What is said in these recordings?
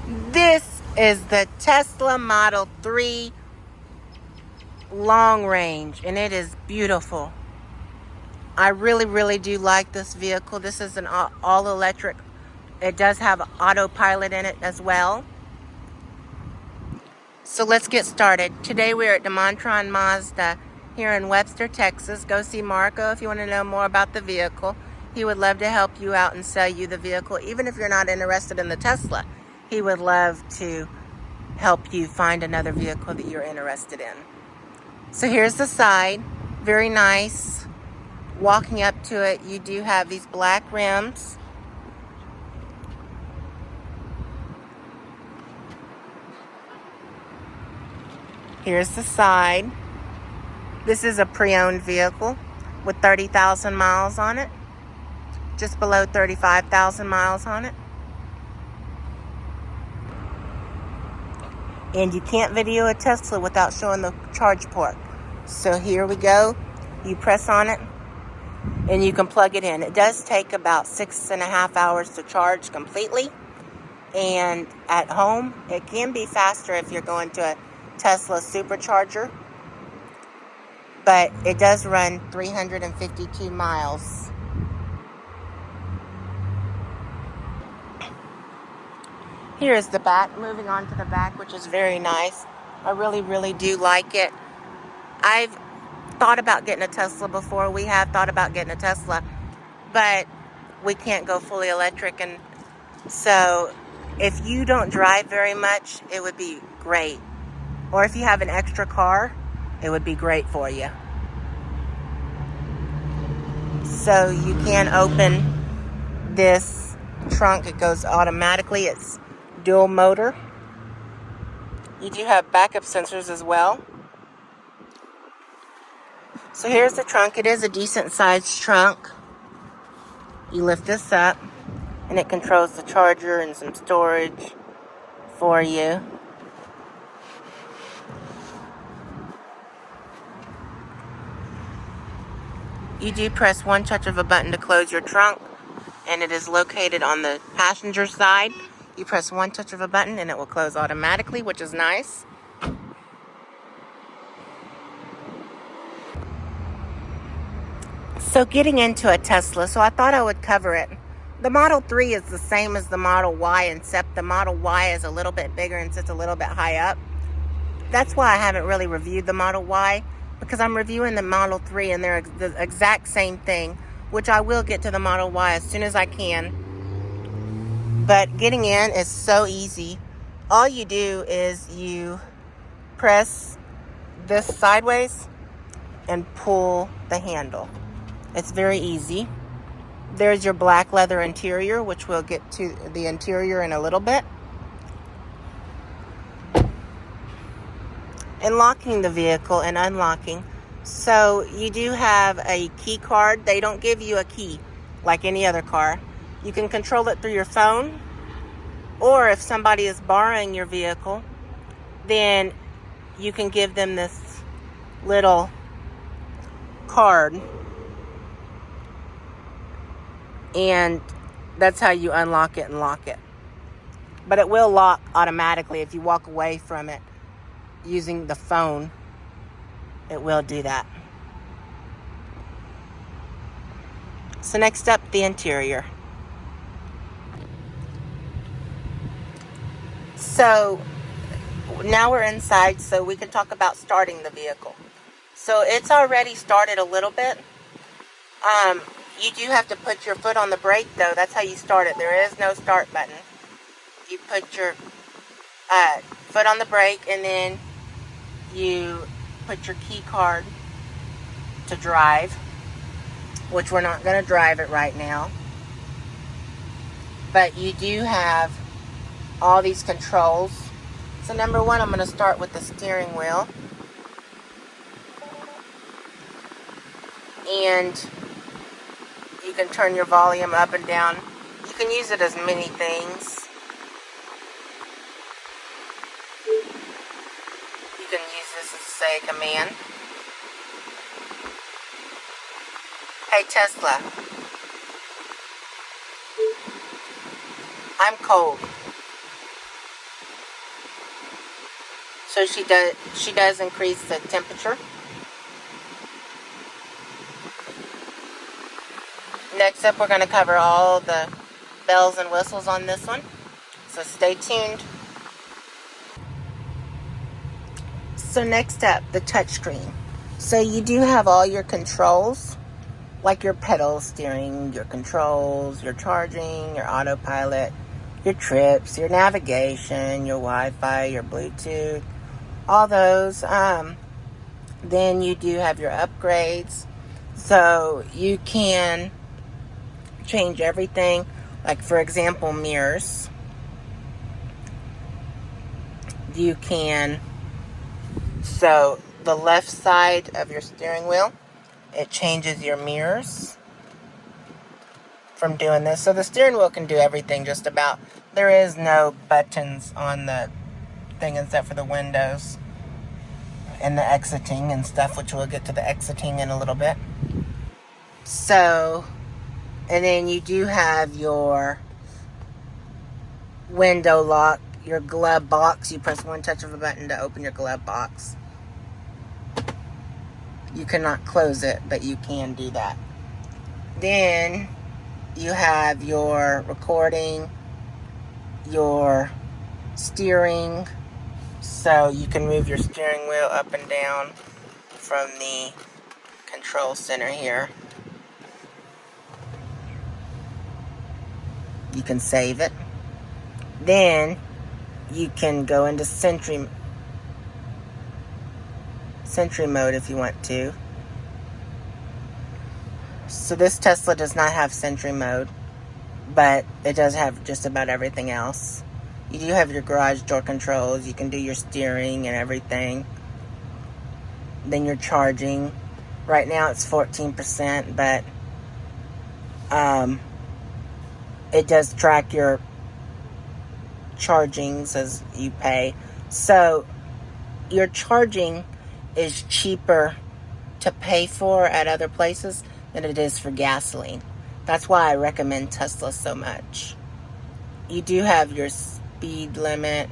This is the Tesla Model 3 long range, and it is beautiful. I really do like this vehicle. This is an all electric. It does have autopilot in it as well. So let's get started. Today we're at DeMontron Mazda here in Webster, Texas. Go see Marco if you want to know more about the vehicle. He would love to help you out and sell you the vehicle. Even if you're not interested in the Tesla, he would love to help you find another vehicle that you're interested in. So here's the side. Very nice. Walking up to it, you do have these black rims. Here's the side. This is a pre-owned vehicle with 30,000 miles on it. Just below 35,000 miles on it. And you can't video a Tesla without showing the charge port. So here we go. You press on it and you can plug it in. It does take about 6.5 hours to charge completely. And at home, it can be faster if you're going to a Tesla supercharger. But it does run 352 miles. Here is the back. Moving on to the back, which is very nice. I really do like it. I've thought about getting a Tesla before. We have thought about getting a Tesla, but we can't go fully electric. And so if you don't drive very much, it would be great. Or if you have an extra car, it would be great for you. So you can open this trunk. It goes automatically. It's dual motor. You do have backup sensors as well. So here's the trunk. It is a decent sized trunk. You lift this up and it controls the charger and some storage for you. You do press one touch of a button to close your trunk, and it is located on the passenger side. You press one touch of a button and it will close automatically, which is nice. So getting into a Tesla, so I thought I would cover it. The Model 3 is the same as the Model Y, except the Model Y is a little bit bigger and sits a little bit high up. That's why I haven't really reviewed the Model Y, because I'm reviewing the Model 3 and they're the exact same thing, which I will get to the Model Y as soon as I can. But getting in is so easy. All you do is you press this sideways and pull the handle. It's very easy. There's your black leather interior, which we'll get to the interior in a little bit. And locking the vehicle and unlocking. So you do have a key card. They don't give you a key like any other car. You can control it through your phone, or if somebody is borrowing your vehicle, then you can give them this little card, and that's how you unlock it and lock it. But it will lock automatically if you walk away from it using the phone. It will do that. So next up, the interior. So now we're inside, so we can talk about starting the vehicle. So it's already started a little bit. You do have to put your foot on the brake, though. That's how you start it. There is no start button. You put your foot on the brake, and then you put your key card to drive, which we're not going to drive it right now. But you do have all these controls. So number one, I'm going to start with the steering wheel. And you can turn your volume up and down. You can use it as many things. You can use this as, say, a command. Hey Tesla, I'm cold. So she does increase the temperature. Next up, we're going to cover all the bells and whistles on this one. So stay tuned. So next up, the touchscreen. So you do have all your controls, like your pedal steering, your controls, your charging, your autopilot, your trips, your navigation, your Wi-Fi, your Bluetooth, all those. Then you do have your upgrades. So you can change everything. Like, for example, mirrors. You can, so the left side of your steering wheel, it changes your mirrors from doing this. So the steering wheel can do everything just about. There is no buttons on the thing except for the windows and the exiting and stuff, which we'll get to the exiting in a little bit. So, and then you do have your window lock, your glove box. You press one touch of a button to open your glove box. You cannot close it, but you can do that. Then you have your recording, your steering. So you can move your steering wheel up and down from the control center here. You can save it. Then you can go into Sentry mode if you want to. So this Tesla does not have Sentry mode, but it does have just about everything else. You do have your garage door controls. You can do your steering and everything. Then your charging. Right now it's 14%, but it does track your chargings as you pay. So your charging is cheaper to pay for at other places than it is for gasoline. That's why I recommend Tesla so much. You do have your speed limit,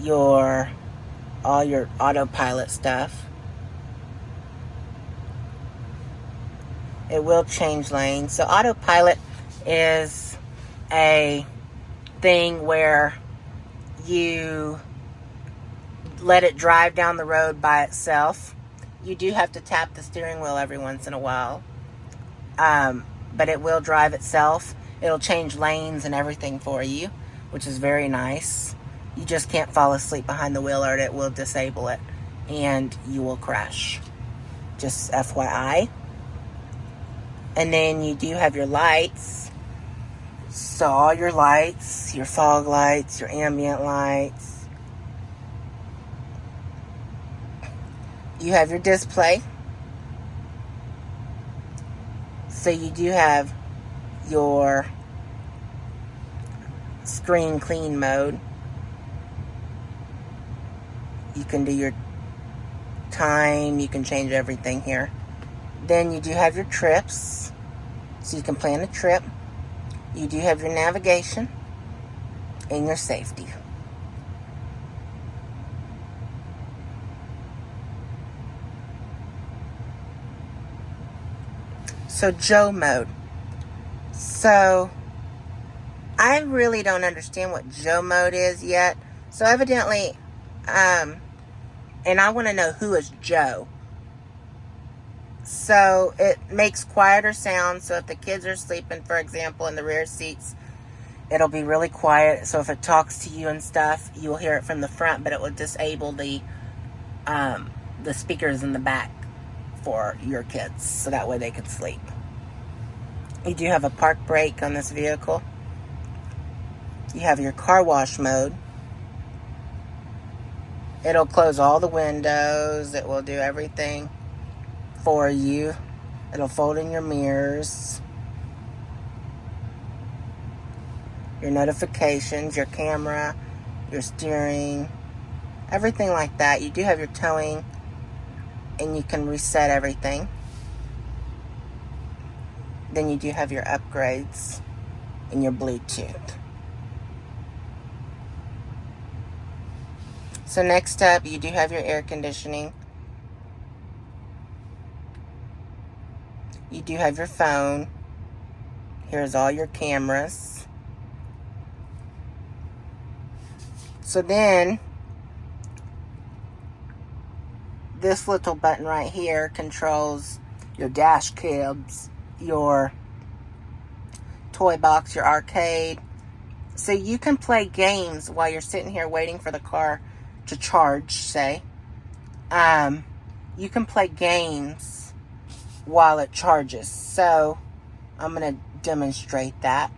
all your autopilot stuff. It will change lanes. So autopilot is a thing where you let it drive down the road by itself. You do have to tap the steering wheel every once in a while. But it will drive itself. It'll change lanes and everything for you, which is very nice. You just can't fall asleep behind the wheel or it will disable it and you will crash. Just FYI. And then you do have your lights. So all your lights, your fog lights, your ambient lights. You have your display. So you do have your screen clean mode. You can do your time. You can change everything here. Then you do have your trips. So you can plan a trip. You do have your navigation and your safety. So Joe mode. So I really don't understand what Joe mode is yet. So evidently, and I want to know who is Joe. So it makes quieter sounds. So if the kids are sleeping, for example, in the rear seats, it'll be really quiet. So if it talks to you and stuff, you'll hear it from the front, but it will disable the speakers in the back for your kids, so that way they could sleep. You do have a park brake on this vehicle. You have your car wash mode. It'll close all the windows. It will do everything for you. It'll fold in your mirrors, your notifications, your camera, your steering, everything like that. You do have your towing, and you can reset everything. Then you do have your upgrades and your Bluetooth. So next up, you do have your air conditioning. You do have your phone. Here's all your cameras. So then, this little button right here controls your dash cabs, your toy box, your arcade. So you can play games while you're sitting here waiting for the car to charge, say. You can play games while it charges. So I'm going to demonstrate that.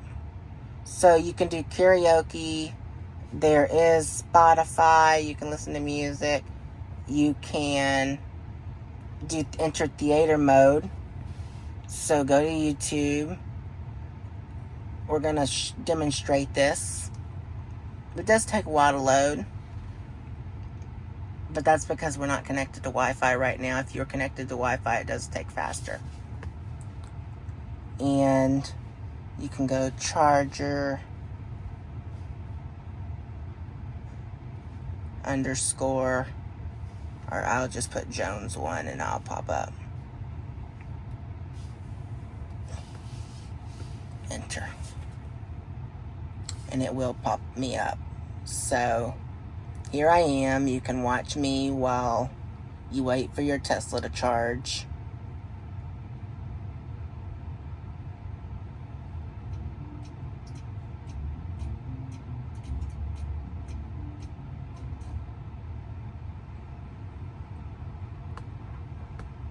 So you can do karaoke. There is Spotify. You can listen to music. You can enter theater mode. So go to YouTube. We're going to demonstrate this. It does take a while to load. But that's because we're not connected to Wi-Fi right now. If you're connected to Wi-Fi, it does take faster. And you can go charger underscore, or I'll just put Jones 1 and I'll pop up. Enter. And it will pop me up. So here I am. You can watch me while you wait for your Tesla to charge.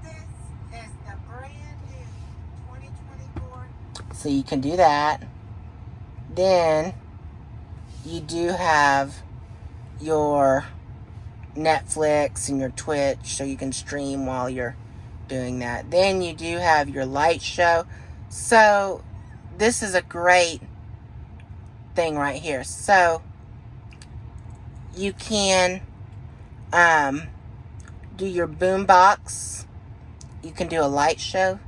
This is the brand new 2024. So you can do that. Then you do have your Netflix and your Twitch, so you can stream while you're doing that. Then you do have your light show. So this is a great thing right here. So you can do your boombox. You can do a light show.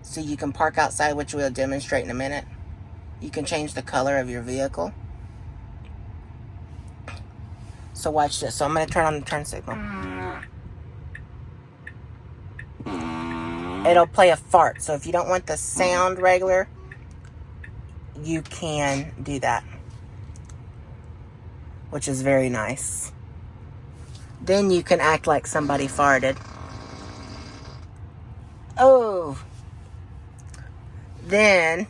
So you can park outside, which we'll demonstrate in a minute. You can change the color of your vehicle. So watch this. So I'm going to turn on the turn signal. It'll play a fart. So if you don't want the sound regular, you can do that, which is very nice. Then you can act like somebody farted. Oh. Then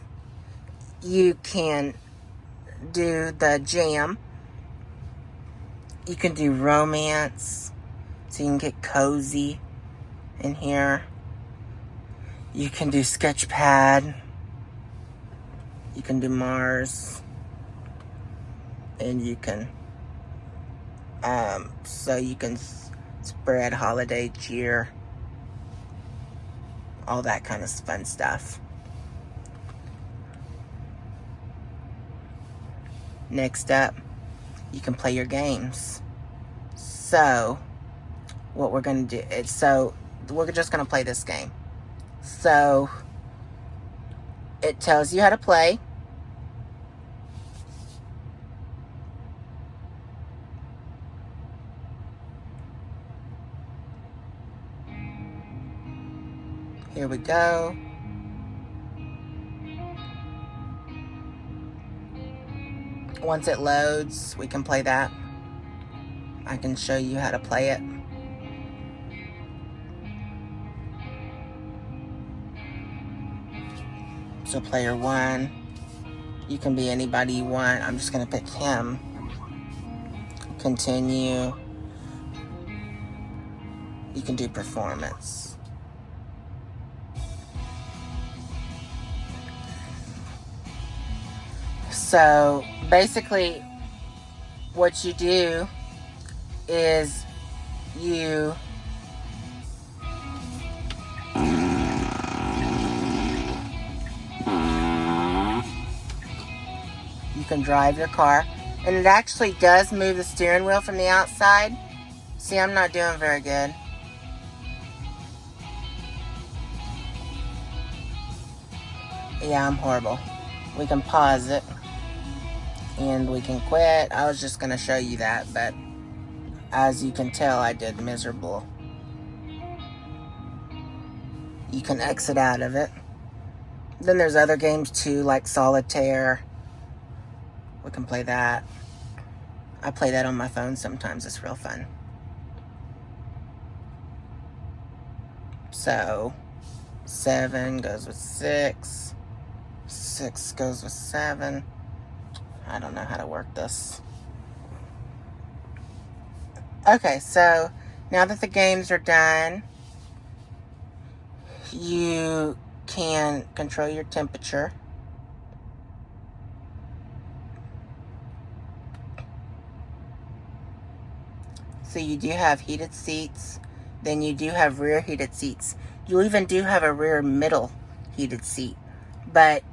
you can do the jam. You can do romance, so you can get cozy in here. You can do Sketchpad. You can do Mars. And you can, so you can spread holiday cheer. All that kind of fun stuff. Next up, you can play your games. So what we're going to do is, so we're just going to play this game. So it tells you how to play. Here we go. Once it loads, we can play that. I can show you how to play it. So player 1, you can be anybody you want. I'm just gonna pick him. Continue. You can do performance. So basically what you do is you can drive your car, and it actually does move the steering wheel from the outside. See, I'm not doing very good. Yeah, I'm horrible. We can pause it and we can quit. I was just going to show you that, but As you can tell, I did miserable. You can exit out of it. Then there's other games too, like Solitaire. We can play that. I play that on my phone sometimes. It's real fun. So 7 goes with 6. 6 goes with 7. I don't know how to work this. Okay, so now that the games are done, you can control your temperature. So you do have heated seats. Then you do have rear heated seats. You even do have a rear middle heated seat. But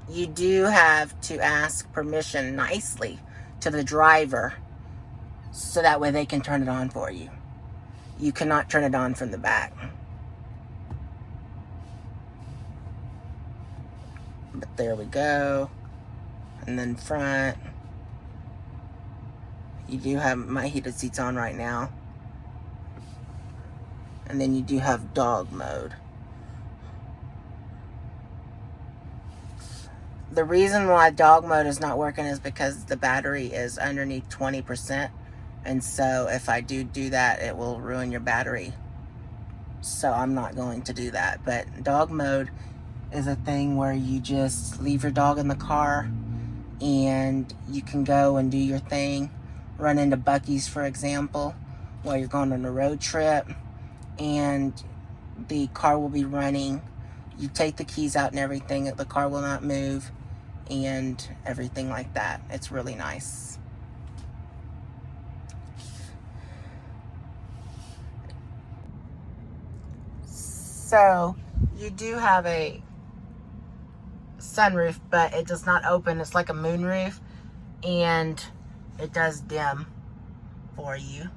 you do have to ask permission nicely to the driver so that way they can turn it on for you. You cannot turn it on from the back. But there we go. And then front. You do have my heated seats on right now. And then you do have dog mode. The reason why dog mode is not working is because the battery is underneath 20%. And so if I do that, it will ruin your battery. So I'm not going to do that. But dog mode is a thing where you just leave your dog in the car and you can go and do your thing. Run into Buc-ee's, for example, while you're going on a road trip. And the car will be running. You take the keys out and everything. The car will not move. And everything like that. It's really nice. So, you do have a sunroof, but it does not open. It's like a moonroof. And it does dim for you.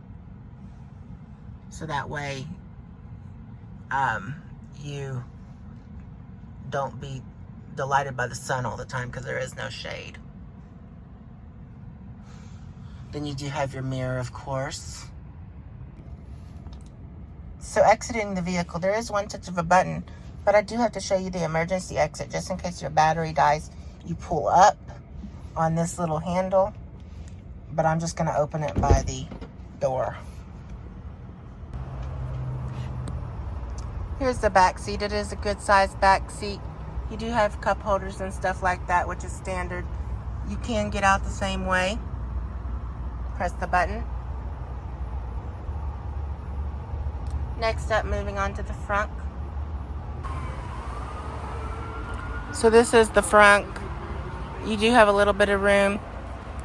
So that way, you don't be delighted by the sun all the time because there is no shade. Then you do have your mirror, of course. So exiting the vehicle, there is one touch of a button, but I do have to show you the emergency exit just in case your battery dies. You pull up on this little handle, but I'm just going to open it by the door. Here's the back seat. It is a good sized back seat. You do have cup holders and stuff like that, which is standard. You can get out the same way. Press the button. Next up, moving on to the front. So this is the front. You do have a little bit of room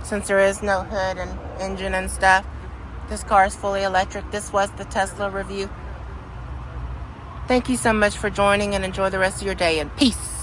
since there is no hood and engine and stuff. This car is fully electric. This was the Tesla review. Thank you so much for joining and enjoy the rest of your day and peace.